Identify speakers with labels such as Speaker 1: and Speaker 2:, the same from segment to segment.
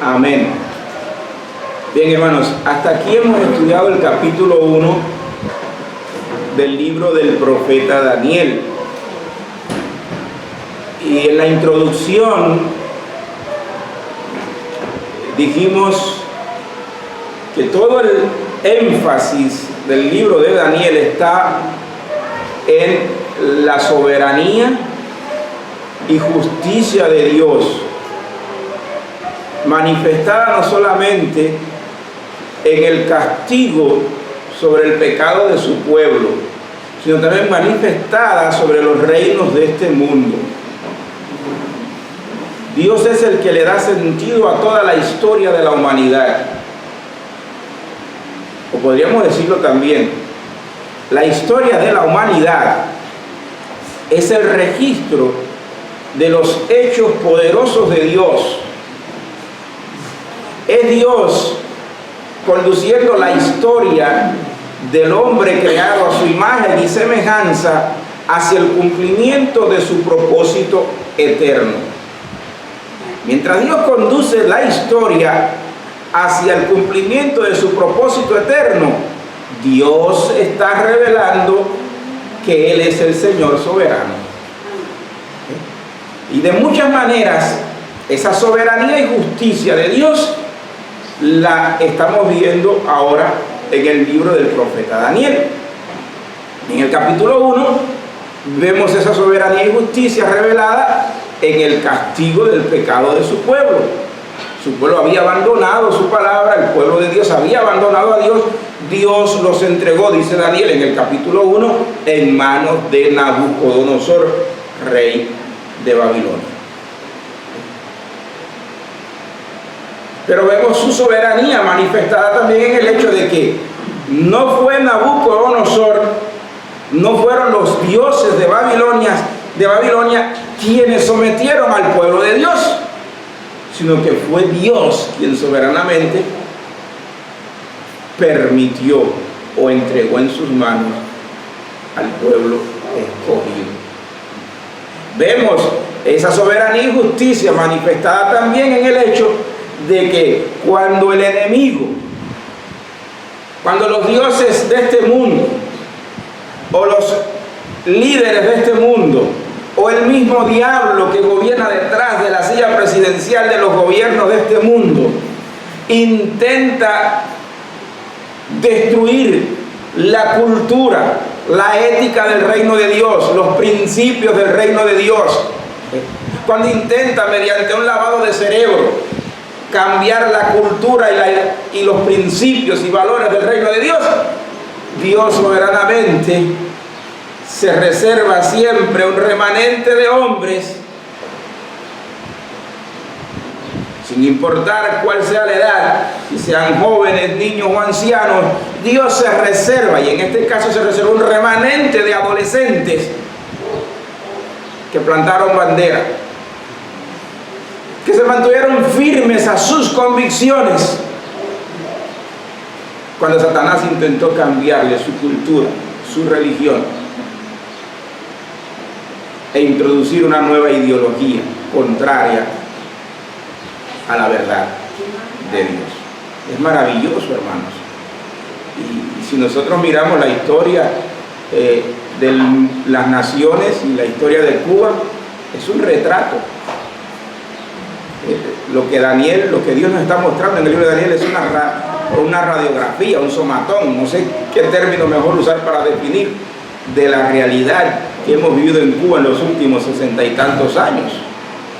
Speaker 1: Amén. Bien, hermanos, hasta aquí hemos estudiado el capítulo 1 del libro del profeta Daniel. Y en la introducción dijimos que todo el énfasis del libro de Daniel está en la soberanía y justicia de Dios, manifestada no solamente en el castigo sobre el pecado de su pueblo, sino también manifestada sobre los reinos de este mundo. Dios es el que le da sentido a toda la historia de la humanidad. O podríamos decirlo también, la historia de la humanidad es el registro de los hechos poderosos de Dios. Es Dios conduciendo la historia del hombre creado a su imagen y semejanza hacia el cumplimiento de su propósito eterno. Mientras Dios conduce la historia hacia el cumplimiento de su propósito eterno, Dios está revelando que Él es el Señor soberano. Y de muchas maneras, esa soberanía y justicia de Dios la estamos viendo ahora en el libro del profeta Daniel. En el capítulo 1 vemos esa soberanía y justicia revelada en el castigo del pecado de su pueblo. Su pueblo había abandonado su palabra, el pueblo de Dios había abandonado a Dios. Dios los entregó, dice Daniel en el capítulo 1, en manos de Nabucodonosor, rey de Babilonia. Pero vemos su soberanía manifestada también en el hecho de que no fue Nabucodonosor, no fueron los dioses de Babilonia quienes sometieron al pueblo de Dios, sino que fue Dios quien soberanamente permitió o entregó en sus manos al pueblo escogido. Vemos esa soberanía y justicia manifestada también en el hecho de que cuando el enemigo, cuando los dioses de este mundo, o los líderes de este mundo, o el mismo diablo que gobierna detrás de la silla presidencial de los gobiernos de este mundo, intenta destruir la cultura, la ética del reino de Dios, los principios del reino de Dios, cuando intenta mediante un lavado de cerebro cambiar la cultura y los principios y valores del reino de Dios, Dios soberanamente se reserva siempre un remanente de hombres, sin importar cuál sea la edad, si sean jóvenes, niños o ancianos. Dios se reserva, y en este caso se reserva un remanente de adolescentes que plantaron bandera, que se mantuvieron firmes a sus convicciones cuando Satanás intentó cambiarle su cultura, su religión, e introducir una nueva ideología contraria a la verdad de Dios. Es maravilloso, hermanos. Y si nosotros miramos la historia de las naciones y la historia de Cuba, es un retrato. Lo que Dios nos está mostrando en el libro de Daniel es una radiografía, un somatón, no sé qué término mejor usar para definir, de la realidad que hemos vivido en Cuba en los últimos 60 y tantos años,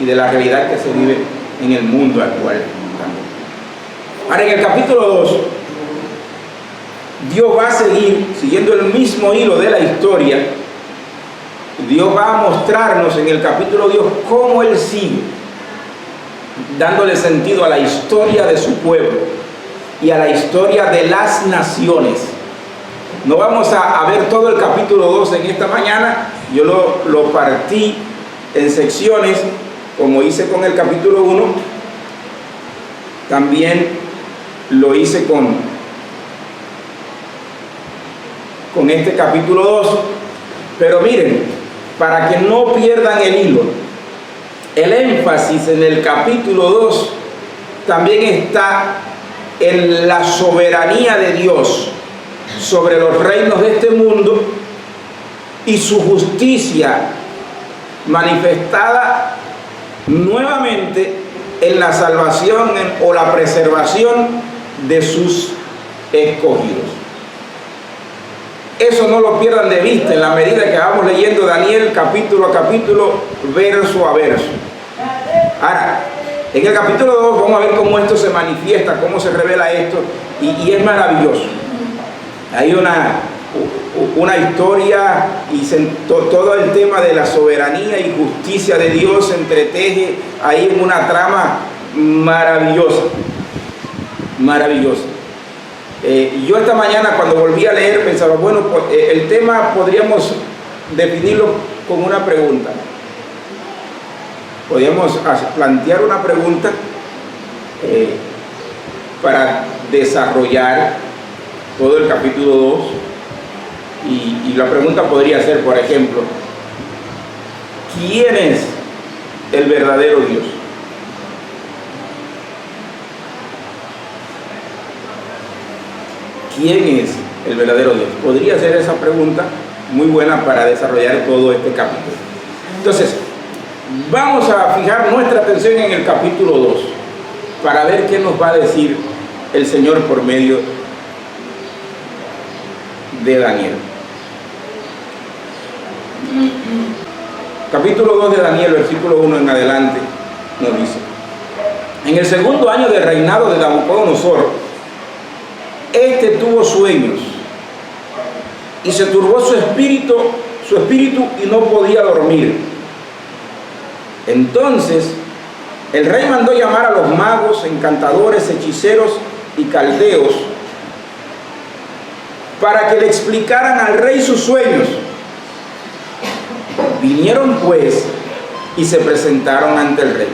Speaker 1: y de la realidad que se vive en el mundo actual también. Ahora, en el capítulo 2, Dios va a seguir, siguiendo el mismo hilo de la historia. Dios va a mostrarnos en el capítulo 2 cómo Él sigue dándole sentido a la historia de su pueblo y a la historia de las naciones. No vamos a ver todo el capítulo 2 en esta mañana. Yo lo partí en secciones, como hice con el capítulo 1. También lo hice con este capítulo 2. Pero miren, para que no pierdan el hilo, el énfasis en el capítulo 2 también está en la soberanía de Dios sobre los reinos de este mundo y su justicia manifestada nuevamente en la salvación o la preservación de sus escogidos. Eso no lo pierdan de vista en la medida que vamos leyendo Daniel capítulo a capítulo, verso a verso. Ahora, en el capítulo 2 vamos a ver cómo esto se manifiesta, cómo se revela esto, y es maravilloso. Hay una historia y todo el tema de la soberanía y justicia de Dios se entreteje ahí en una trama maravillosa, maravillosa. Yo esta mañana cuando volví a leer pensaba, bueno, el tema podríamos definirlo con una pregunta. Podríamos plantear una pregunta para desarrollar todo el capítulo 2 y la pregunta podría ser, por ejemplo, ¿quién es el verdadero Dios? ¿Quién es el verdadero Dios? Podría ser esa pregunta muy buena para desarrollar todo este capítulo. Entonces, vamos a fijar nuestra atención en el capítulo 2 para ver qué nos va a decir el Señor por medio de Daniel. Capítulo 2 de Daniel, versículo 1 en adelante, nos dice: en el segundo año del reinado de Nabucodonosor, este tuvo sueños y se turbó su espíritu y no podía dormir. Entonces el rey mandó llamar a los magos, encantadores, hechiceros y caldeos para que le explicaran al rey sus sueños. Vinieron pues y se presentaron ante el rey.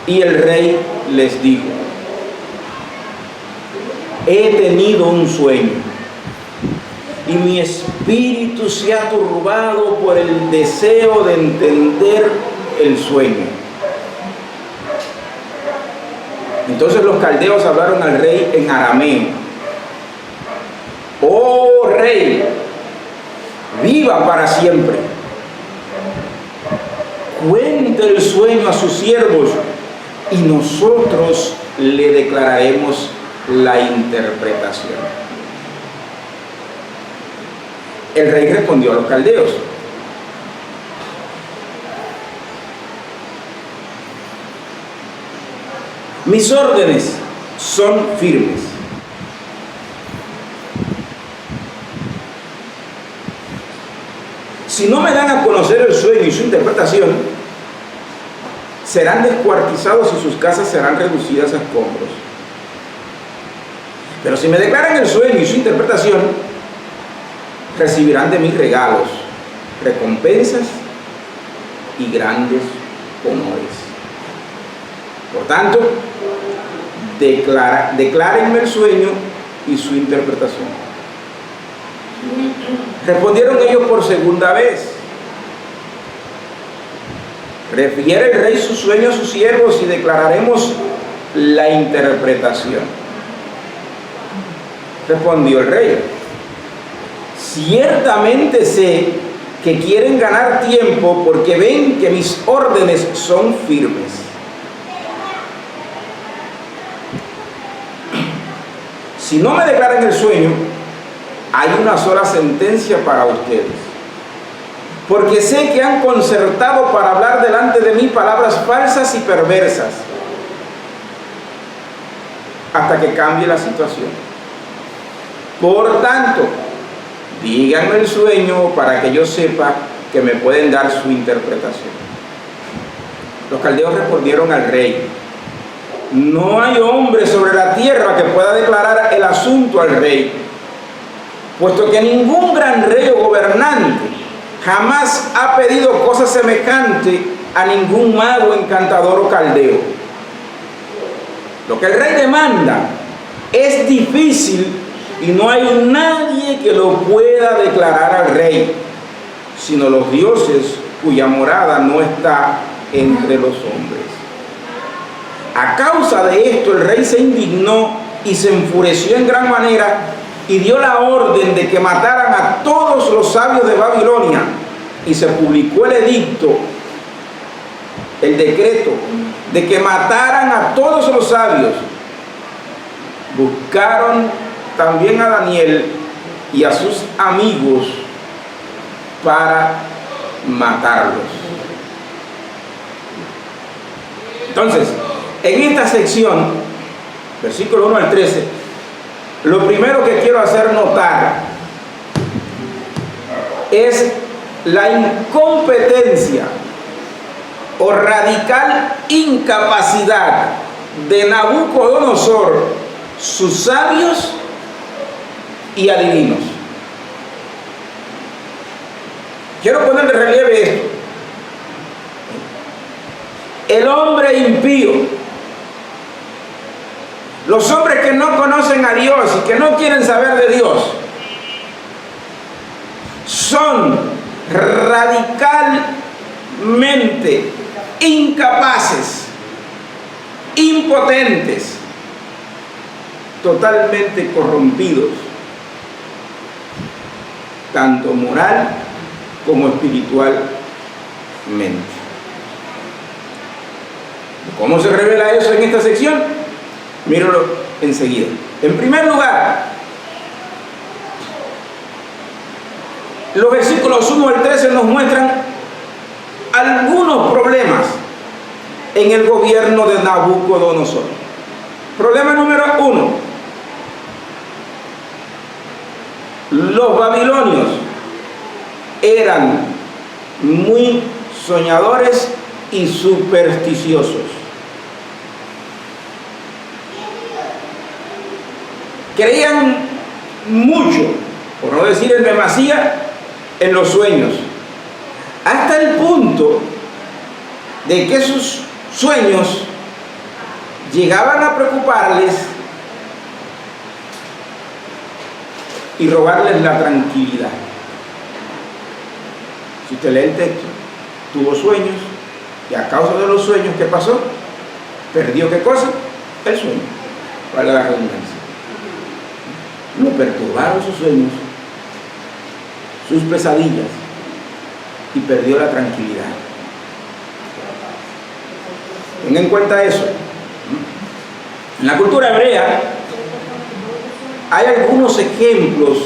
Speaker 1: Y el rey les dijo: he tenido un sueño y mi espíritu se ha turbado por el deseo de entender el sueño. Entonces los caldeos hablaron al rey en arameo: oh rey, viva para siempre. Cuente el sueño a sus siervos y nosotros le declararemos la interpretación. El rey respondió a los caldeos: mis órdenes son firmes. Si no me dan a conocer el sueño y su interpretación, serán descuartizados y sus casas serán reducidas a escombros. Pero si me declaran el sueño y su interpretación, recibirán de mí regalos, recompensas y grandes honores. Por tanto, declárenme el sueño y su interpretación. Respondieron ellos por segunda vez: refiere el rey su sueño a sus siervos y declararemos la interpretación. Respondió el rey: ciertamente sé que quieren ganar tiempo porque ven que mis órdenes son firmes. Si no me declaran el sueño, hay una sola sentencia para ustedes, porque sé que han concertado para hablar delante de mí palabras falsas y perversas hasta que cambie la situación. Por tanto, díganme el sueño para que yo sepa que me pueden dar su interpretación. Los caldeos respondieron al rey: no hay hombre sobre la tierra que pueda declarar el asunto al rey, puesto que ningún gran rey o gobernante jamás ha pedido cosa semejante a ningún mago, encantador o caldeo. Lo que el rey demanda es difícil y no hay nadie que lo pueda declarar al rey, sino los dioses cuya morada no está entre los hombres. A causa de esto, el rey se indignó y se enfureció en gran manera y dio la orden de que mataran a todos los sabios de Babilonia. Y se publicó el edicto, el decreto, de que mataran a todos los sabios. Buscaron también a Daniel y a sus amigos para matarlos. Entonces, en esta sección, versículo 1 al 13, lo primero que quiero hacer notar es la incompetencia o radical incapacidad de Nabucodonosor, sus sabios y adivinos. Quiero poner de relieve esto. El hombre impío, los hombres que no conocen a Dios y que no quieren saber de Dios, son radicalmente incapaces, impotentes, totalmente corrompidos, tanto moral como espiritualmente. ¿Cómo se revela eso en esta sección? Míralo enseguida. En primer lugar, los versículos 1 al 13 nos muestran algunos problemas en el gobierno de Nabucodonosor. Problema número 1. Los babilonios eran muy soñadores y supersticiosos. Creían mucho, por no decir en demasía, en los sueños, hasta el punto de que sus sueños llegaban a preocuparles y robarles la tranquilidad. Si usted lee el texto, tuvo sueños y a causa de los sueños, ¿qué pasó? ¿Perdió qué cosa? El sueño, para la redundancia. Lo perturbaron sus sueños, sus pesadillas, y perdió la tranquilidad. Tengan en cuenta eso. En la cultura hebrea hay algunos ejemplos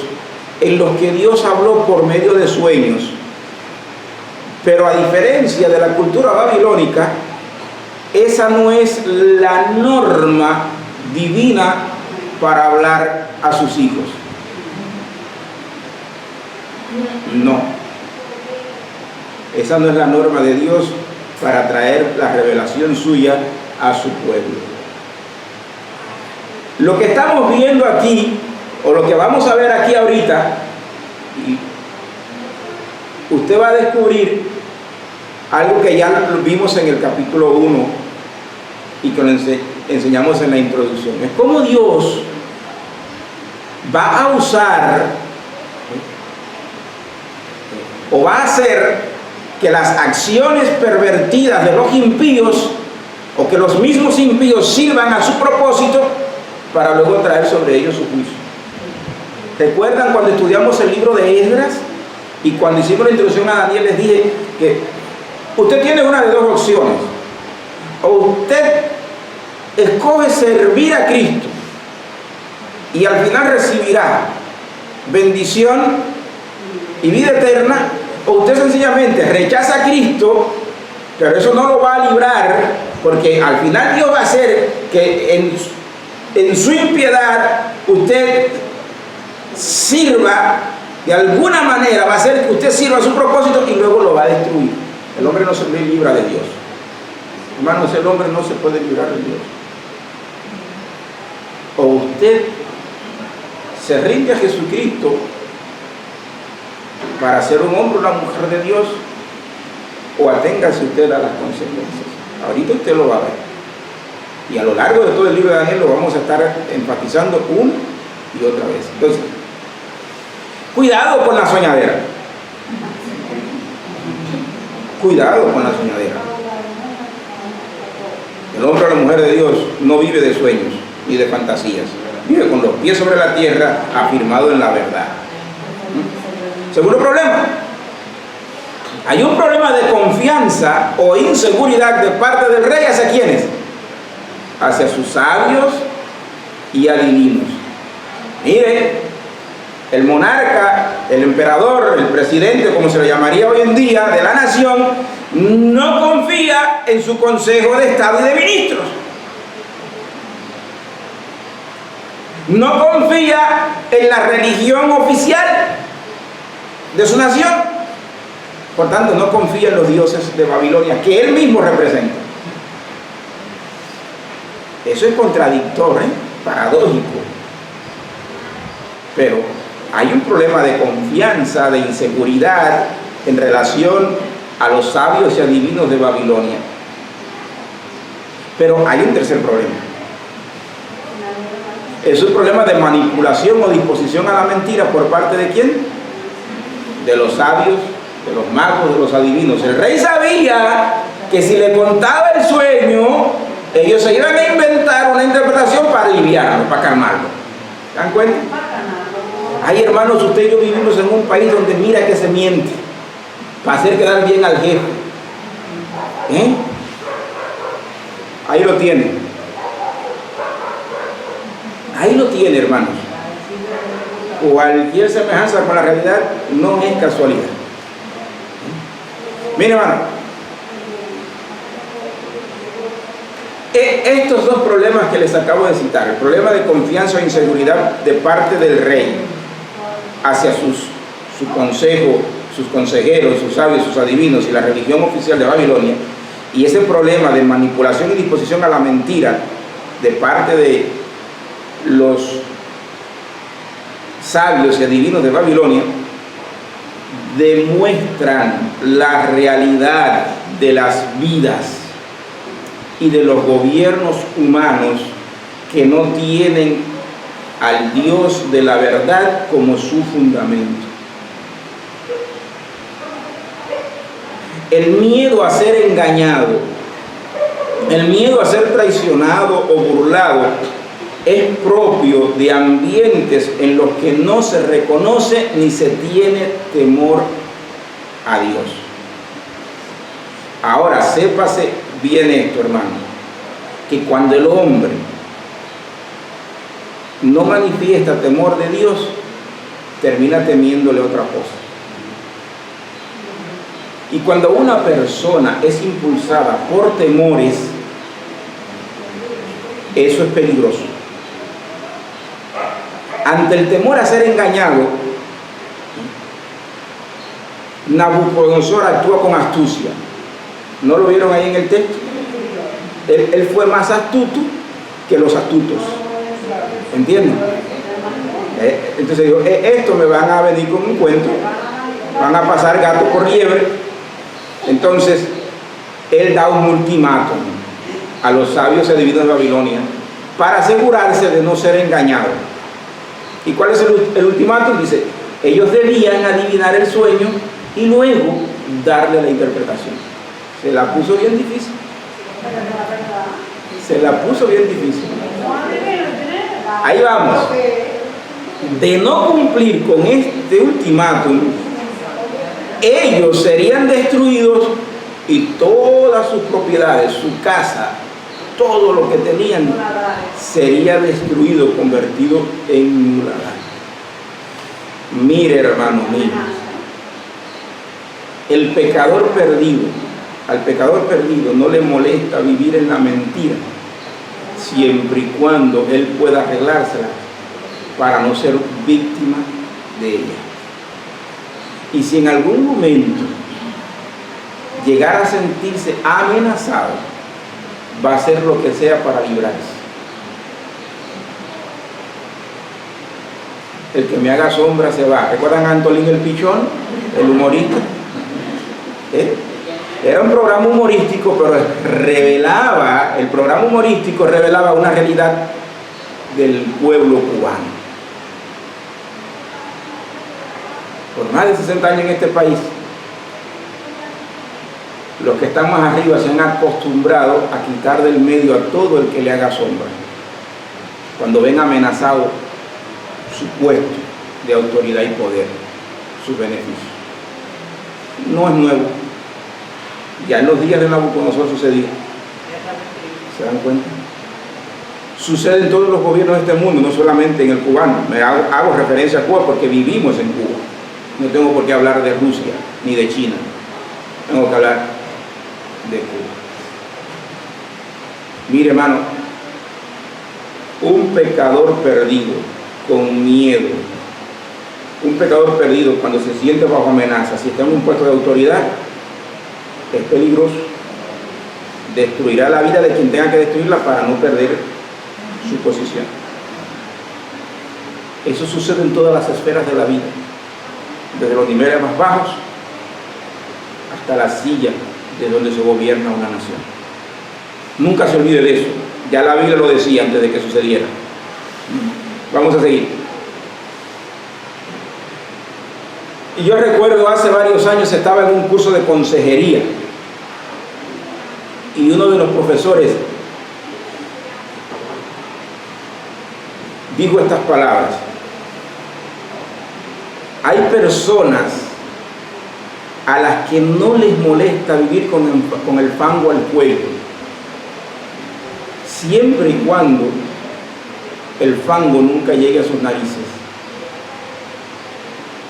Speaker 1: en los que Dios habló por medio de sueños, pero a diferencia de la cultura babilónica, esa no es la norma divina para hablar a sus hijos. No, esa no es la norma de Dios para traer la revelación suya a su pueblo. Lo que estamos viendo aquí, o lo que vamos a ver aquí ahorita, usted va a descubrir algo que ya vimos en el capítulo 1 y que lo enseñamos en la introducción. Es cómo Dios va a usar o va a hacer que las acciones pervertidas de los impíos, o que los mismos impíos sirvan a su propósito para luego traer sobre ellos su juicio. ¿Recuerdan cuando estudiamos el libro de Esdras y cuando hicimos la introducción a Daniel? Les dije que usted tiene una de dos opciones: o usted escoge servir a Cristo y al final recibirá bendición y vida eterna, o usted sencillamente rechaza a Cristo, pero eso no lo va a librar, porque al final Dios va a hacer que en su impiedad usted sirva de alguna manera, va a hacer que usted sirva a su propósito y luego lo va a destruir. El hombre no se libra de Dios. Hermanos, el hombre no se puede librar de Dios. O usted se rinde a Jesucristo para ser un hombre o una mujer de Dios, o aténgase usted a las consecuencias. Ahorita usted lo va a ver. Y a lo largo de todo el libro de Daniel lo vamos a estar enfatizando una y otra vez. Entonces, cuidado con la soñadera. Cuidado con la soñadera. El hombre o la mujer de Dios no vive de sueños ni de fantasías. Vive con los pies sobre la tierra, afirmado en la verdad. Segundo problema. Hay un problema de confianza o inseguridad de parte del rey. ¿Hacia quiénes? Hacia sus sabios y adivinos. Mire, el monarca, el emperador, el presidente, como se le llamaría hoy en día, de la nación, no confía en su consejo de Estado y de ministros. No confía en la religión oficial de su nación. Por tanto, no confía en los dioses de Babilonia que él mismo representa. Eso es contradictorio, paradójico. Pero hay un problema de confianza, de inseguridad en relación a los sabios y adivinos de Babilonia. Pero hay un tercer problema. Es un problema de manipulación o disposición a la mentira por parte de ¿quién? De los sabios, de los magos, de los adivinos. El rey sabía que si le contaba el sueño, ellos se iban a inventar una interpretación para aliviarlo, para calmarlo. ¿Se dan cuenta? Ay, hermanos, usted y yo vivimos en un país donde mira que se miente para hacer quedar bien al jefe. Ahí lo tiene. Ahí lo tiene, hermanos. Cualquier semejanza con la realidad no es casualidad. Mire, hermano, estos dos problemas que les acabo de citar, el problema de confianza o inseguridad de parte del rey hacia su consejo, sus consejeros, sus sabios, sus adivinos y la religión oficial de Babilonia, y ese problema de manipulación y disposición a la mentira de parte de los sabios y adivinos de Babilonia, demuestran la realidad de las vidas y de los gobiernos humanos que no tienen al Dios de la verdad como su fundamento. El miedo a ser engañado, el miedo a ser traicionado o burlado es propio de ambientes en los que no se reconoce ni se tiene temor a Dios. Ahora, sépase bien esto, hermano, que cuando el hombre no manifiesta temor de Dios, termina temiéndole otra cosa. Y cuando una persona es impulsada por temores, eso es peligroso. Ante el temor a ser engañado, Nabucodonosor actuó con astucia. ¿No lo vieron ahí en el texto? Él fue más astuto que los astutos. ¿Entienden? Entonces dijo, esto me van a venir con un cuento, van a pasar gato por liebre. Entonces, él da un ultimátum a los sabios y adivinos de Babilonia para asegurarse de no ser engañado. ¿Y cuál es el ultimátum? Dice, ellos debían adivinar el sueño y luego darle la interpretación. Se la puso bien difícil. Se la puso bien difícil. Ahí vamos. De no cumplir con este ultimátum, ellos serían destruidos y todas sus propiedades, su casa, todo lo que tenían sería destruido, convertido en muladar. Mire, hermano mío, el pecador perdido, al pecador perdido no le molesta vivir en la mentira, siempre y cuando él pueda arreglársela para no ser víctima de ella. Y si en algún momento llegara a sentirse amenazado, va a hacer lo que sea para librarse. El que me haga sombra se va. ¿Recuerdan a Antolín el Pichón, el humorista? Era un programa humorístico, pero el programa humorístico revelaba una realidad del pueblo cubano. Por más de 60 años en este país, Los que están más arriba se han acostumbrado a quitar del medio a todo el que le haga sombra. Cuando ven amenazado su puesto de autoridad y poder, sus beneficios. No es nuevo. Ya en los días de Nabucodonosor sucedía. ¿Se dan cuenta? Sucede en todos los gobiernos de este mundo, no solamente en el cubano. Hago referencia a Cuba porque vivimos en Cuba. No tengo por qué hablar de Rusia ni de China. Tengo que hablar de Cuba. Mire, hermano, un pecador perdido con miedo, un pecador perdido cuando se siente bajo amenaza, si está en un puesto de autoridad, es peligroso. Destruirá la vida de quien tenga que destruirla para no perder su posición. Eso sucede en todas las esferas de la vida, desde los niveles más bajos hasta la silla de donde se gobierna una nación. Nunca se olvide de eso. Ya la Biblia lo decía antes de que sucediera. Vamos a seguir. Y yo recuerdo hace varios años estaba en un curso de consejería y uno de los profesores dijo estas palabras: hay personas a las que no les molesta vivir con el fango al cuello, siempre y cuando el fango nunca llegue a sus narices.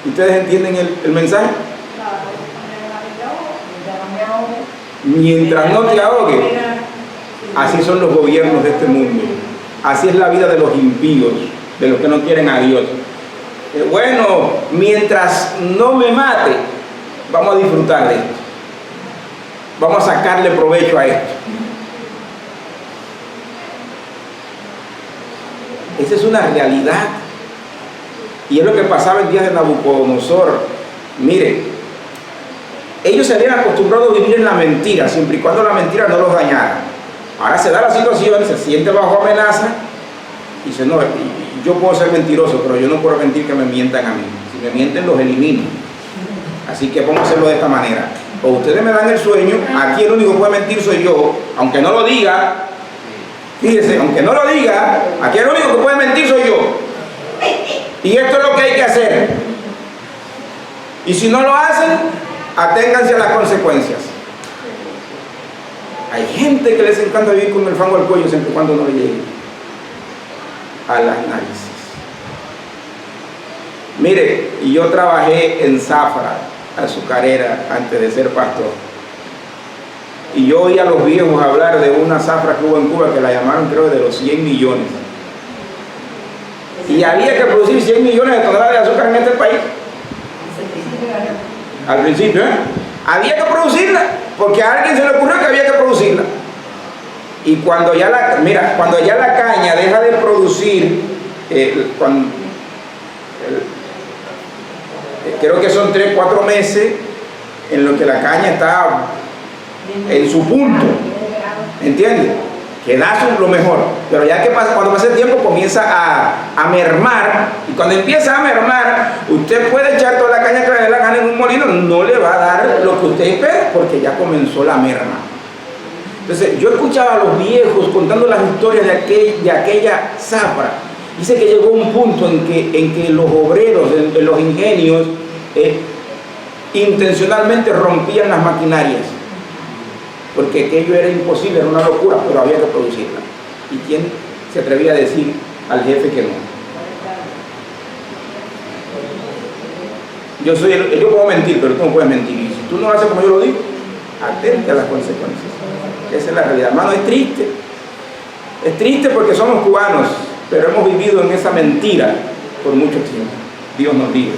Speaker 1: ¿Ustedes entienden el mensaje? Mientras no te ahogue. Así son los gobiernos de este mundo. Así es la vida de los impíos, de los que no quieren a Dios. Bueno, mientras no me mate, vamos a disfrutar de esto. Vamos a sacarle provecho a esto. Esa es una realidad. Y es lo que pasaba en días de Nabucodonosor. Mire, ellos se habían acostumbrado a vivir en la mentira, siempre y cuando la mentira no los dañara. Ahora se da la situación, se siente bajo amenaza y dice: no, yo puedo ser mentiroso, pero yo no puedo permitir que me mientan a mí. Si me mienten, los elimino. Así que vamos a hacerlo de esta manera. O ustedes me dan el sueño, aquí el único que puede mentir soy yo, aunque no lo diga. Fíjense, aunque no lo diga, aquí el único que puede mentir soy yo. Y esto es lo que hay que hacer. Y si no lo hacen, aténganse a las consecuencias. Hay gente que les encanta vivir con el fango al cuello siempre y cuando no le llegue a las narices. Mire, y yo trabajé en zafra azucarera antes de ser pastor. Y yo oí a los viejos hablar de una zafra que hubo en Cuba que la llamaron, creo, de los 100 millones. Y había que producir 100 millones de toneladas de azúcar en este país. Al principio, había que producirla, porque a alguien se le ocurrió que había que producirla. Y cuando ya la caña deja de producir, creo que son 3-4 meses en los que la caña está en su punto, ¿entiendes? Que da lo mejor, pero ya que cuando pasa el tiempo comienza a mermar, y cuando empieza a mermar, usted puede echar toda la caña que le dé la gana en un molino, no le va a dar lo que usted espera, porque ya comenzó la merma. Entonces, yo escuchaba a los viejos contando las historias de aquella zafra. Dice que llegó un punto en que los obreros, en los ingenios, intencionalmente rompían las maquinarias, porque aquello era imposible, era una locura, pero había que producirla. ¿Y quién se atrevía a decir al jefe que no? Yo puedo mentir, pero tú no puedes mentir. Y si tú no lo haces como yo lo digo, atente a las consecuencias. Esa es la realidad. Hermano, es triste. Es triste porque somos cubanos, pero hemos vivido en esa mentira por mucho tiempo. Dios nos diga.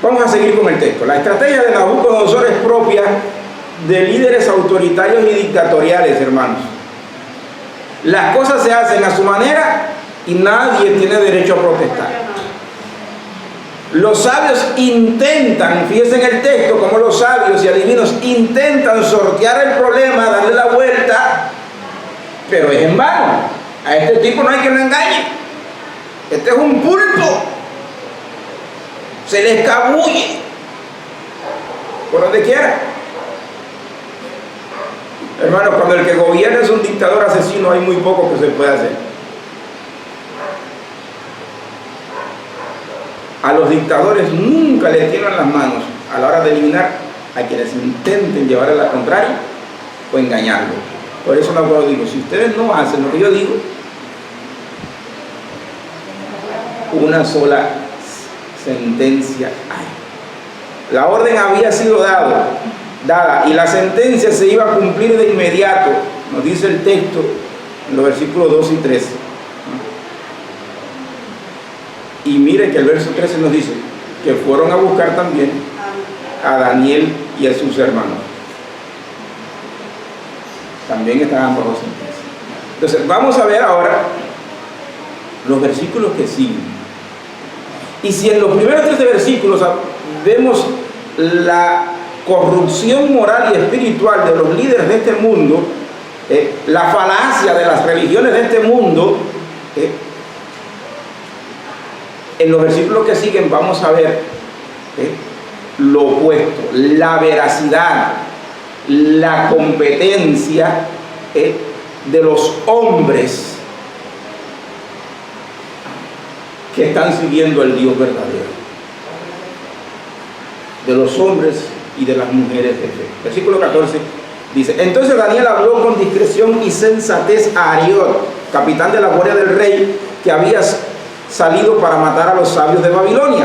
Speaker 1: Vamos a seguir con el texto. La estrategia de Nabucodonosor es propia de líderes autoritarios y dictatoriales, hermanos. Las cosas se hacen a su manera y nadie tiene derecho a protestar. Los sabios intentan, fíjense en el texto, como los sabios y adivinos intentan sortear el problema, darle la vuelta, pero es en vano. A este tipo no hay quien lo engañe. Este es un pulpo. Se le escabulle por donde quiera. Hermano, cuando el que gobierna es un dictador asesino, hay muy poco que se puede hacer. A los dictadores nunca les tienen las manos a la hora de eliminar a quienes intenten llevarle la contraria o engañarlo. Por eso lo digo, si ustedes no hacen lo que yo digo, una sola sentencia hay. La orden había sido dada y la sentencia se iba a cumplir de inmediato, nos dice el texto en los versículos 2 y 13. Y mire que el verso 13 nos dice que fueron a buscar también a Daniel y a sus hermanos. También estaban bajo sentencia. Entonces vamos a ver ahora los versículos que siguen. Y si en los primeros 13 versículos vemos la corrupción moral y espiritual de los líderes de este mundo, la falacia de las religiones de este mundo, en los versículos que siguen vamos a ver lo opuesto, la veracidad, la competencia de los hombres que están siguiendo al Dios verdadero, de los hombres y de las mujeres de fe. Versículo 14 dice: entonces Daniel habló con discreción y sensatez a Ariot, capitán de la guardia del rey, que había salido para matar a los sabios de Babilonia,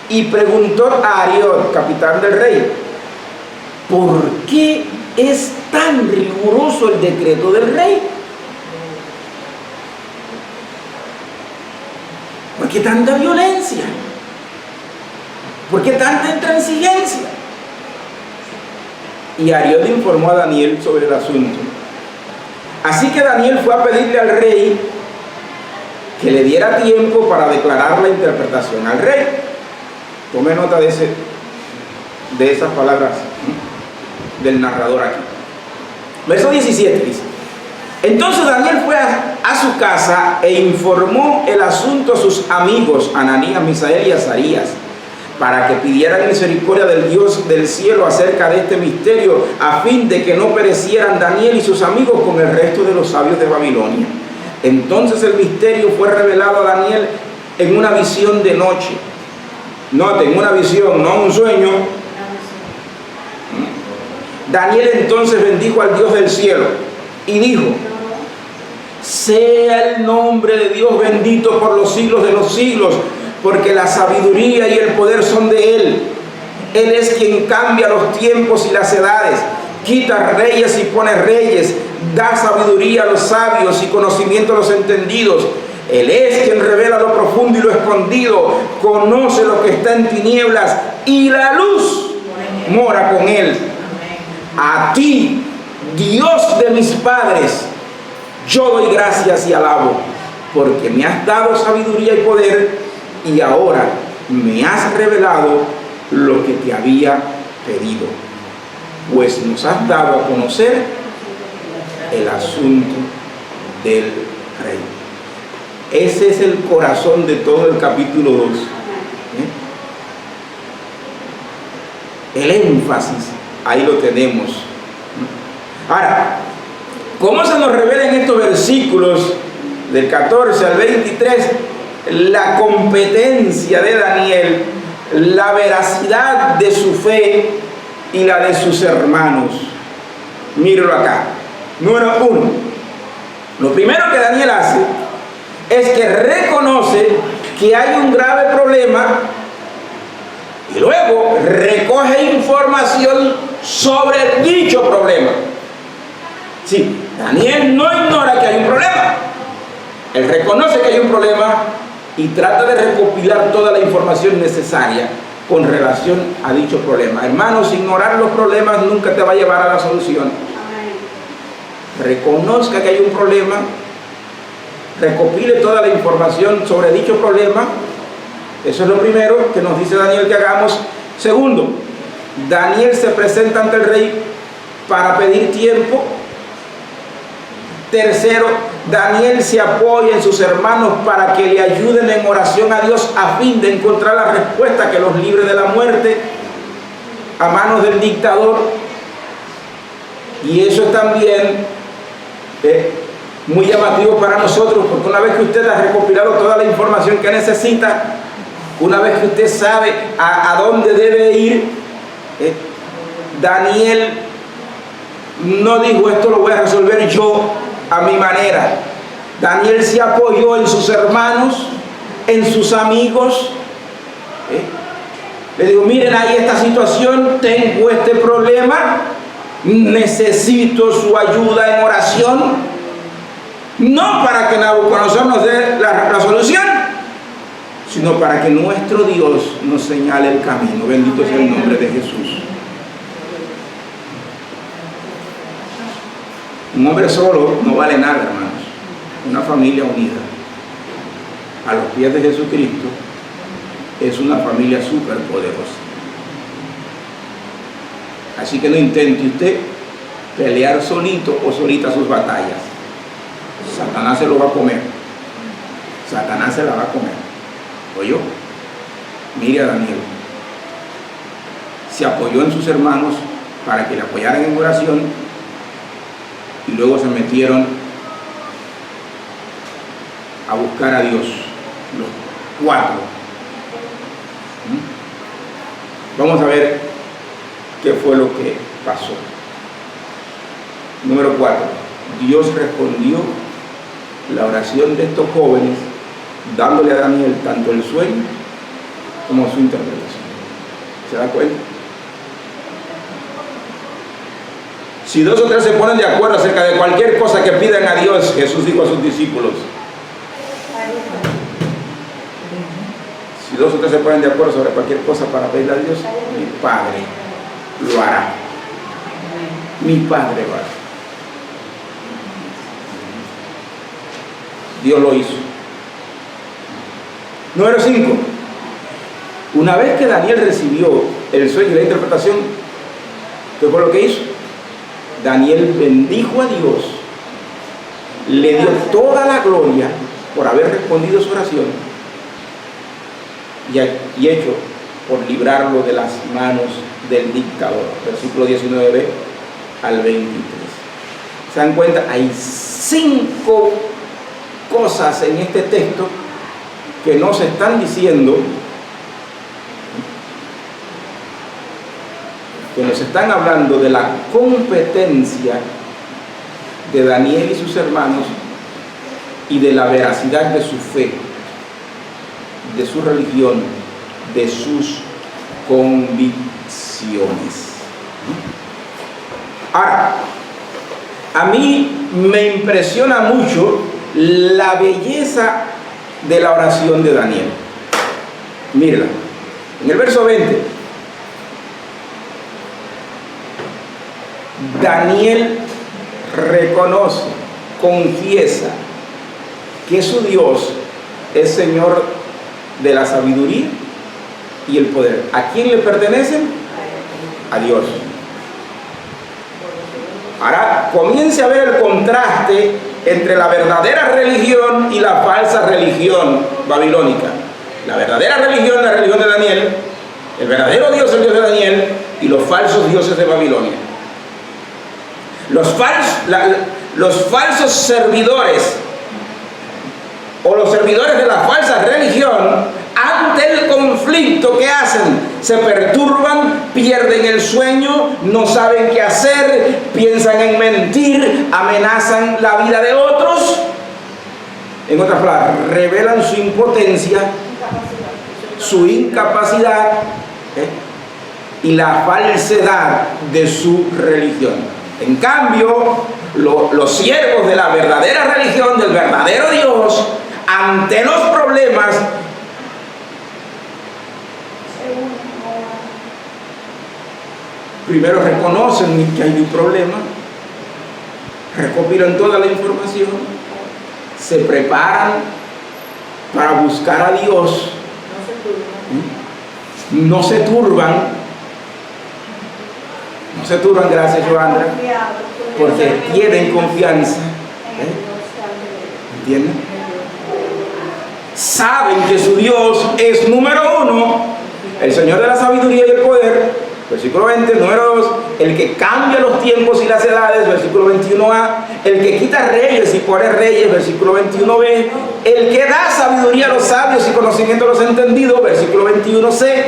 Speaker 1: y preguntó a Ariot, capitán del rey: ¿por qué es tan riguroso el decreto del rey? ¿Por qué tanta violencia? ¿Por qué tanta intransigencia? Y Ariot informó a Daniel sobre el asunto. Así que Daniel fue a pedirle al rey que le diera tiempo para declarar la interpretación al rey. Tome nota de esas palabras del narrador aquí. Verso 17 dice: entonces Daniel fue a su casa e informó el asunto a sus amigos Ananías, Misael y Azarías, para que pidieran misericordia del Dios del cielo acerca de este misterio, a fin de que no perecieran Daniel y sus amigos con el resto de los sabios de Babilonia. Entonces el misterio fue revelado a Daniel en una visión de noche. Noten, una visión, no un sueño. Daniel entonces bendijo al Dios del cielo y dijo: sea el nombre de Dios bendito por los siglos de los siglos, porque la sabiduría y el poder son de Él. Él es quien cambia los tiempos y las edades, quita reyes y pone reyes, da sabiduría a los sabios y conocimiento a los entendidos. Él es quien revela lo profundo y lo escondido, conoce lo que está en tinieblas y la luz mora con Él. A ti, Dios de mis padres, yo doy gracias y alabo, porque me has dado sabiduría y poder, y ahora me has revelado lo que te había pedido, pues nos has dado a conocer el asunto del rey. Ese es el corazón de todo el capítulo 2. El énfasis, ahí lo tenemos. Ahora, ¿cómo se nos revela en estos versículos del 14 al 23 la competencia de Daniel, la veracidad de su fe y la de sus hermanos? Míralo acá. Número 1. Lo primero que Daniel hace es que reconoce que hay un grave problema y luego recoge información sobre dicho problema. Sí, Daniel no ignora que hay un problema. Él reconoce que hay un problema y trata de recopilar toda la información necesaria con relación a dicho problema. Hermanos, ignorar los problemas nunca te va a llevar a la solución. Reconozca que hay un problema, recopile toda la información sobre dicho problema. Eso es lo primero que nos dice Daniel que hagamos. Segundo, Daniel se presenta ante el rey para pedir tiempo. Tercero, Daniel se apoya en sus hermanos para que le ayuden en oración a Dios a fin de encontrar la respuesta que los libre de la muerte a manos del dictador. Y eso es también muy llamativo para nosotros, porque una vez que usted ha recopilado toda la información que necesita, una vez que usted sabe a dónde debe ir, Daniel no dijo: esto lo voy a resolver yo a mi manera. Daniel se apoyó en sus hermanos, en sus amigos. Le digo: miren, hay esta situación, tengo este problema, necesito su ayuda en oración. No para que Nabucodonosor nos dé la solución, sino para que nuestro Dios nos señale el camino. Bendito sea el nombre de Jesús. Un hombre solo no vale nada, hermanos. Una familia unida a los pies de Jesucristo es una familia súper poderosa. Así que no intente usted pelear solito o solita sus batallas. Satanás se lo va a comer. Satanás se la va a comer. ¿Oyó? Mire a Daniel. Se apoyó en sus hermanos para que le apoyaran en oración, y luego se metieron a buscar a Dios, los cuatro. Vamos a ver qué fue lo que pasó. Número 4. Dios respondió la oración de estos jóvenes, dándole a Daniel tanto el sueño como su interpretación. ¿Se da cuenta? Si 2 o 3 se ponen de acuerdo acerca de cualquier cosa que pidan a Dios, Jesús dijo a sus discípulos, si 2 o 3 se ponen de acuerdo sobre cualquier cosa para pedirle a Dios, mi Padre lo hará. Mi Padre lo hará. Dios lo hizo. Número 5. Una vez que Daniel recibió el sueño y la interpretación, ¿qué fue lo que hizo? Daniel bendijo a Dios, le dio toda la gloria por haber respondido su oración y hecho por librarlo de las manos del dictador. Versículo 19 al 23. ¿Se dan cuenta? Hay 5 cosas en este texto que nos están diciendo, que nos están hablando de la competencia de Daniel y sus hermanos y de la veracidad de su fe, de su religión, de sus convicciones. Ahora, a mí me impresiona mucho la belleza de la oración de Daniel. Mírala, en el verso 20. Daniel reconoce, confiesa que su Dios es Señor de la sabiduría y el poder. ¿A quién le pertenecen? A Dios. Ahora comience a ver el contraste entre la verdadera religión y la falsa religión babilónica. La verdadera religión, la religión de Daniel, el verdadero Dios, el Dios de Daniel, y los falsos dioses de Babilonia. Los falsos servidores o los servidores de la falsa religión, ante el conflicto, ¿qué hacen? Se perturban, pierden el sueño, no saben qué hacer, piensan en mentir, amenazan la vida de otros. En otras palabras, revelan su impotencia, su incapacidad y la falsedad de su religión. En cambio, los siervos de la verdadera religión, del verdadero Dios, ante los problemas, primero reconocen que hay un problema, recopilan toda la información, se preparan para buscar a Dios, no se turban. No se turban, gracias Joandra, porque tienen confianza. ¿Entienden? Saben que su Dios es número 1, el Señor de la sabiduría y el poder. Versículo 20, número 2, el que cambia los tiempos y las edades, versículo 21a, el que quita reyes y pone reyes, versículo 21b, el que da sabiduría a los sabios y conocimiento a los entendidos, versículo 21c,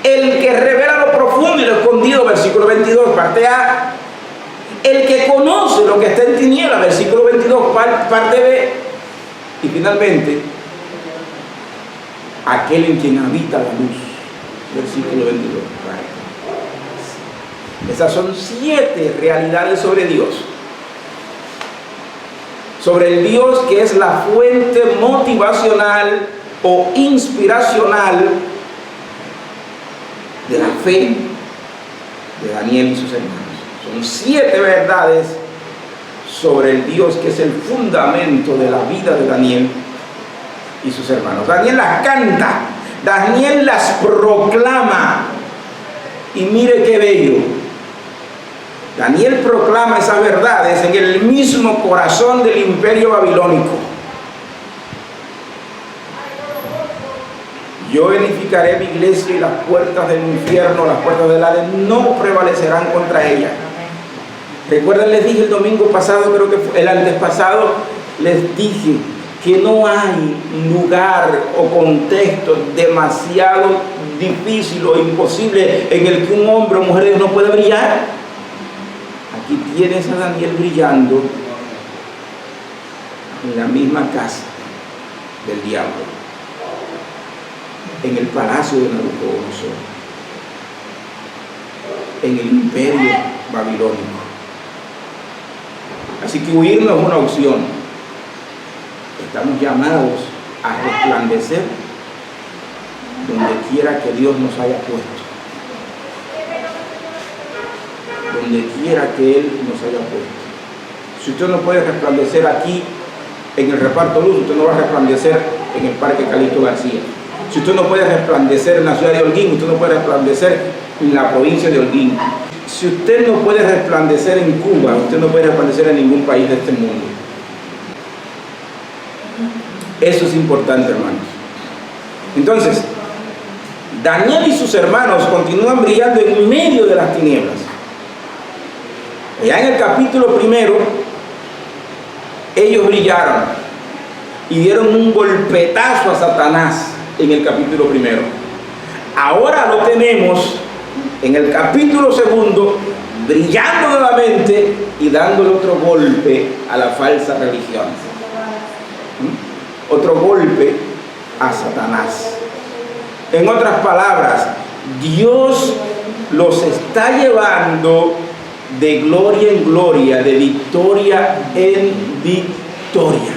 Speaker 1: el que revela lo profundo y lo escondido, versículo 22, parte A, el que conoce lo que está en tinieblas, versículo 22, parte B, y finalmente, aquel en quien habita la luz, versículo 22. Esas son 7 realidades sobre Dios. Sobre el Dios que es la fuente motivacional o inspiracional de la fe de Daniel y sus hermanos. Son 7 verdades sobre el Dios que es el fundamento de la vida de Daniel y sus hermanos. Daniel las canta, Daniel las proclama, y mire qué bello. Daniel proclama esas verdades en el mismo corazón del imperio babilónico. Yo edificaré mi iglesia y las puertas del infierno, las puertas del Hades no prevalecerán contra ella. Recuerden, les dije el domingo pasado, creo que fue el antes pasado, les dije que no hay lugar o contexto demasiado difícil o imposible en el que un hombre o mujer de Dios no puede brillar. Aquí tienes a Daniel brillando en la misma casa del diablo, en el palacio de Nabucodonosor, en el imperio babilónico. Así que huir no es una opción. Estamos llamados a resplandecer donde quiera que Dios nos haya puesto. Donde quiera que Él nos haya puesto. Si usted no puede resplandecer aquí en el reparto luz, usted no va a resplandecer en el Parque Calixto García. Si usted no puede resplandecer en la ciudad de Holguín, usted no puede resplandecer en la provincia de Holguín. Si usted no puede resplandecer en Cuba, usted no puede resplandecer en ningún país de este mundo. Eso es importante, hermanos. Entonces, Daniel y sus hermanos continúan brillando en medio de las tinieblas. Ya en el capítulo 1, ellos brillaron y dieron un golpetazo a Satanás en el capítulo 1. Ahora lo tenemos en el capítulo 2, brillando nuevamente y dándole otro golpe a la falsa religión. Otro golpe a Satanás. En otras palabras, Dios los está llevando de gloria en gloria, de victoria en victoria.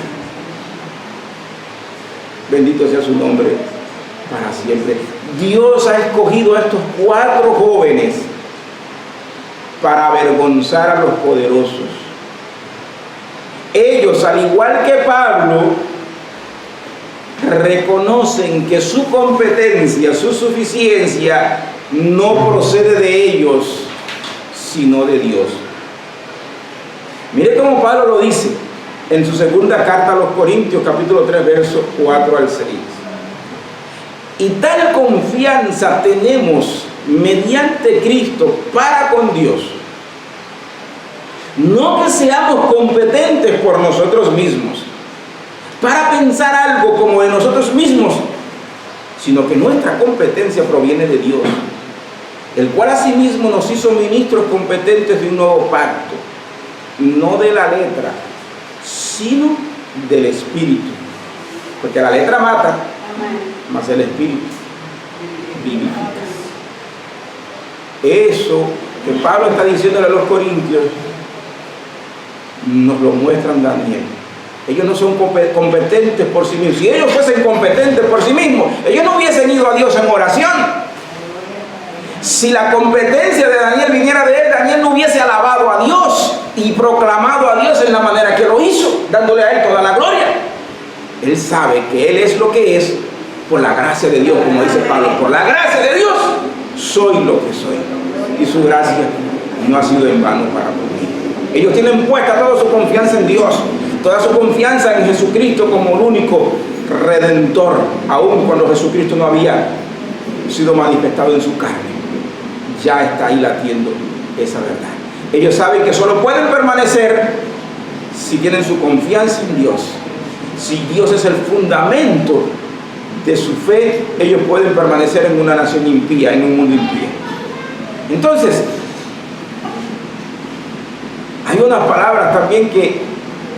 Speaker 1: Bendito sea su nombre para siempre. Dios ha escogido a estos 4 jóvenes para avergonzar a los poderosos. Ellos, al igual que Pablo, reconocen que su competencia, su suficiencia no procede de ellos, sino de Dios. Mire cómo Pablo lo dice en su segunda carta a los Corintios, capítulo 3, versos 4 al 6. Y tal confianza tenemos mediante Cristo para con Dios. No que seamos competentes por nosotros mismos, para pensar algo como de nosotros mismos, sino que nuestra competencia proviene de Dios, el cual asimismo nos hizo ministros competentes de un nuevo pacto, no de la letra, sino del Espíritu. Porque la letra mata, mas el Espíritu vivifica. Eso que Pablo está diciéndole a los corintios, nos lo muestran Daniel. Ellos no son competentes por sí mismos. Si ellos fuesen competentes por sí mismos, ellos no hubiesen ido a Dios en oración. Si la competencia de Daniel viniera de él, Daniel no hubiese alabado a Dios y proclamado a Dios en la manera que lo hizo, dándole a él toda la gloria. Él sabe que él es lo que es por la gracia de Dios, como dice Pablo. Por la gracia de Dios soy lo que soy, y su gracia no ha sido en vano para mí. Ellos tienen puesta toda su confianza en Dios, toda su confianza en Jesucristo como el único redentor, aun cuando Jesucristo no había sido manifestado en su carne. Ya está ahí latiendo esa verdad. Ellos saben que solo pueden permanecer si tienen su confianza en Dios. Si Dios es el fundamento de su fe, ellos pueden permanecer en una nación impía, en un mundo impío. Entonces, hay unas palabras también que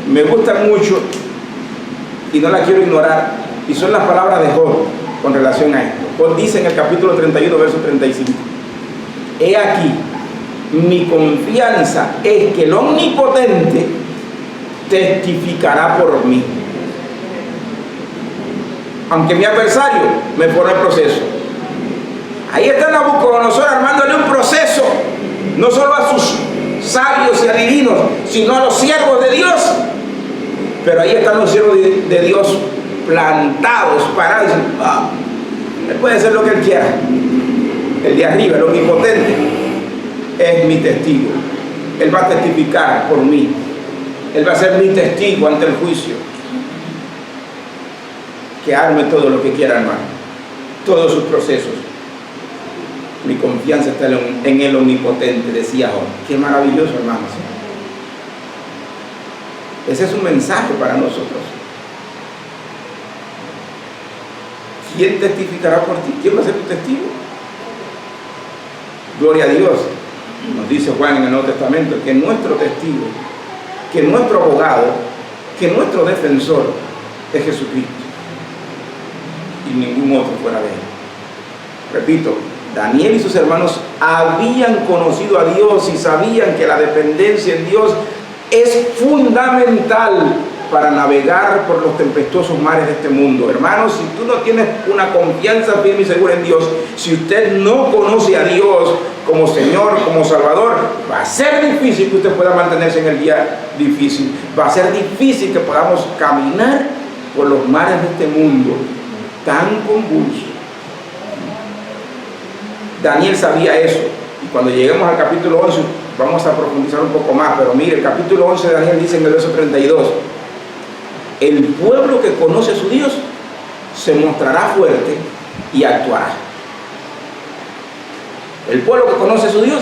Speaker 1: me gustan mucho y no las quiero ignorar, y son las palabras de Job con relación a esto. Job dice en el capítulo 31, verso 35: he aquí, mi confianza es que el Omnipotente testificará por mí, aunque mi adversario me pone el proceso. Ahí está Nabucodonosor armándole un proceso, no solo a sus sabios y adivinos, sino a los siervos de Dios. Pero ahí están los siervos de Dios plantados, parados. Él puede hacer lo que él quiera. El de arriba, el Omnipotente, es mi testigo. Él va a testificar por mí. Él va a ser mi testigo ante el juicio. Que arme todo lo que quiera armar, todos sus procesos. Mi confianza está en el Omnipotente, decía Job. Qué maravilloso, hermanos. Ese es un mensaje para nosotros. ¿Quién testificará por ti? ¿Quién va a ser tu testigo? Gloria a Dios. Nos dice Juan en el Nuevo Testamento que nuestro testigo, que nuestro abogado, que nuestro defensor es Jesucristo y ningún otro fuera de él. Repito, Daniel y sus hermanos habían conocido a Dios y sabían que la dependencia en Dios es fundamental para navegar por los tempestuosos mares de este mundo. Hermanos, si tú no tienes una confianza firme y segura en Dios, si usted no conoce a Dios como Señor, como Salvador, va a ser difícil que usted pueda mantenerse en el día difícil. Va a ser difícil que podamos caminar por los mares de este mundo tan convulso. Daniel sabía eso, y cuando lleguemos al capítulo 11 vamos a profundizar un poco más, pero mire, el capítulo 11 de Daniel dice en el verso 32: el pueblo que conoce a su Dios se mostrará fuerte y actuará. El pueblo que conoce a su Dios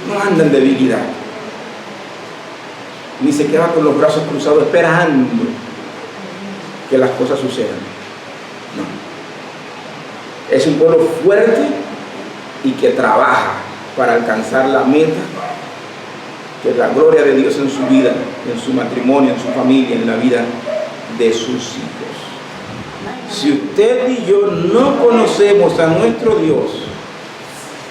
Speaker 1: no anda en debilidad, ni se queda con los brazos cruzados esperando que las cosas sucedan. No. Es un pueblo fuerte y que trabaja para alcanzar la meta, que es la gloria de Dios en su vida, en su matrimonio, en su familia, en la vida de sus hijos. Si usted y yo no conocemos a nuestro Dios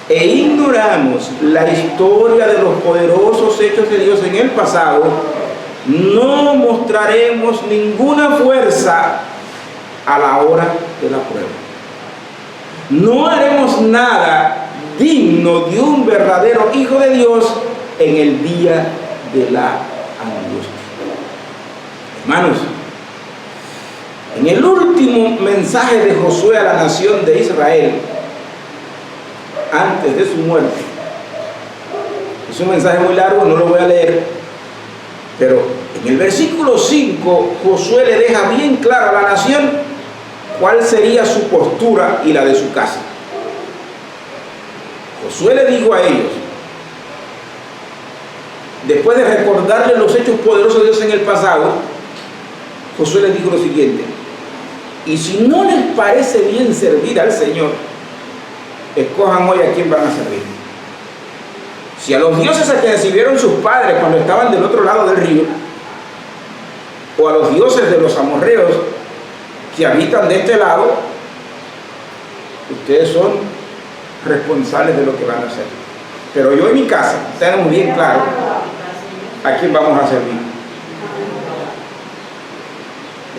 Speaker 1: e ignoramos la historia de los poderosos hechos de Dios en el pasado, no mostraremos ninguna fuerza a la hora de la prueba. No haremos nada digno de un verdadero hijo de Dios en el día de la angustia. Hermanos, en el último mensaje de Josué a la nación de Israel, antes de su muerte, es un mensaje muy largo, no lo voy a leer, pero en el versículo 5, Josué le deja bien claro a la nación cuál sería su postura y la de su casa. Josué le dijo a ellos, después de recordarles los hechos poderosos de Dios en el pasado, Josué les dijo lo siguiente: y si no les parece bien servir al Señor, escojan hoy a quién van a servir. Si a los dioses a quienes sirvieron sus padres cuando estaban del otro lado del río, o a los dioses de los amorreos que habitan de este lado, ustedes son responsables de lo que van a hacer. Pero yo en mi casa tenemos bien claro a quién vamos a servir.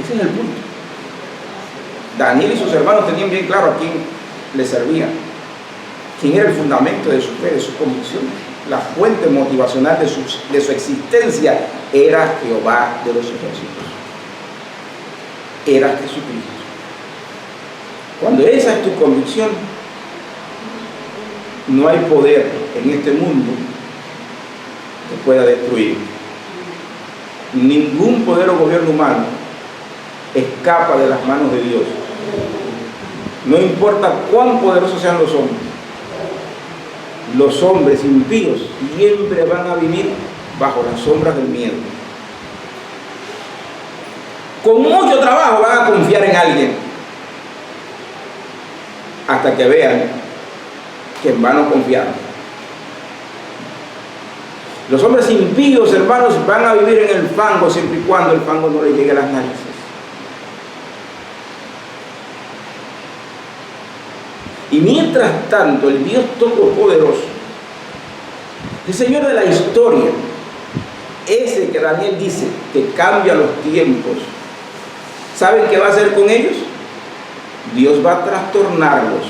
Speaker 1: Ese es el punto. Daniel y sus hermanos tenían bien claro a quién les servían, quién era el fundamento de su fe, de su convicción. La fuente motivacional de su existencia era Jehová de los ejércitos. Era Jesucristo. Cuando esa es tu convicción, no hay poder en este mundo que pueda destruir. Ningún poder o gobierno humano escapa de las manos de Dios. No importa cuán poderosos sean los hombres, los hombres impíos siempre van a vivir bajo las sombras del miedo. Con mucho trabajo van a confiar en alguien, hasta que vean que en vano confiaron. Los hombres impíos, hermanos, van a vivir en el fango siempre y cuando el fango no les llegue a las narices. Y mientras tanto, el Dios Todopoderoso, el Señor de la historia, ese que Daniel dice que cambia los tiempos, ¿saben qué va a hacer con ellos? Dios va a trastornarlos.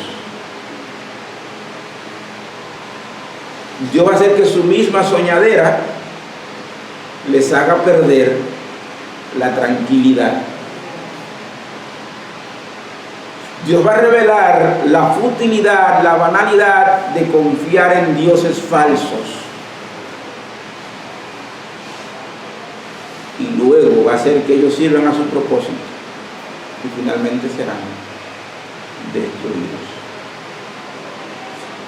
Speaker 1: Dios va a hacer que su misma soñadera les haga perder la tranquilidad. Dios va a revelar la futilidad, la banalidad de confiar en dioses falsos. Y luego va a hacer que ellos sirvan a su propósito y finalmente serán destruidos.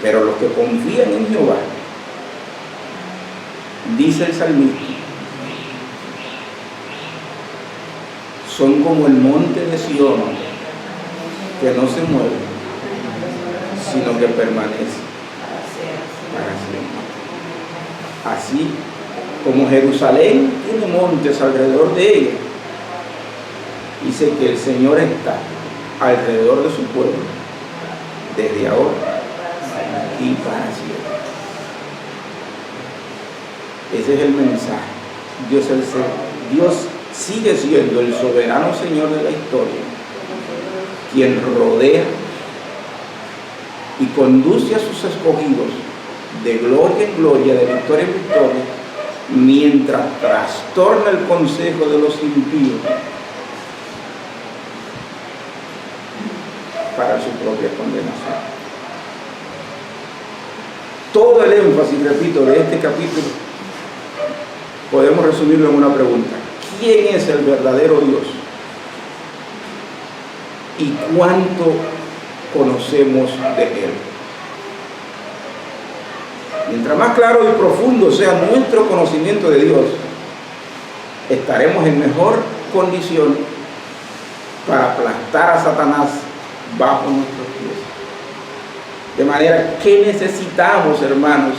Speaker 1: Pero los que confían en Jehová, dice el salmista, son como el monte de Sión, que no se mueve, sino que permanece para siempre. Así como Jerusalén tiene montes alrededor de ella, dice que el Señor está alrededor de su pueblo, desde ahora y para siempre. Ese es el mensaje. Dios sigue siendo el soberano Señor de la historia, quien rodea y conduce a sus escogidos de gloria en gloria, de victoria en victoria, mientras trastorna el consejo de los impíos para su propia condenación. Todo el énfasis, repito, de este capítulo podemos resumirlo en una pregunta: ¿quién es el verdadero Dios? ¿Y cuánto conocemos de Él? Mientras más claro y profundo sea nuestro conocimiento de Dios, estaremos en mejor condición para aplastar a Satanás bajo nuestros pies. De manera que necesitamos, hermanos,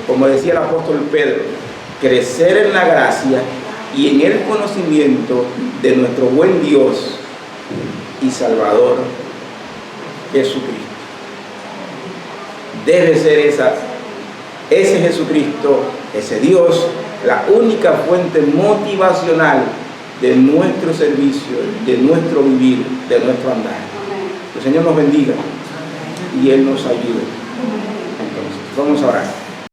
Speaker 1: como decía el apóstol Pedro, crecer en la gracia y en el conocimiento de nuestro buen Dios y Salvador Jesucristo. Debe ser ese Jesucristo, ese Dios, la única fuente motivacional de nuestro servicio, de nuestro vivir, de nuestro andar. Que el Señor nos bendiga y Él nos ayude. Entonces, vamos a orar.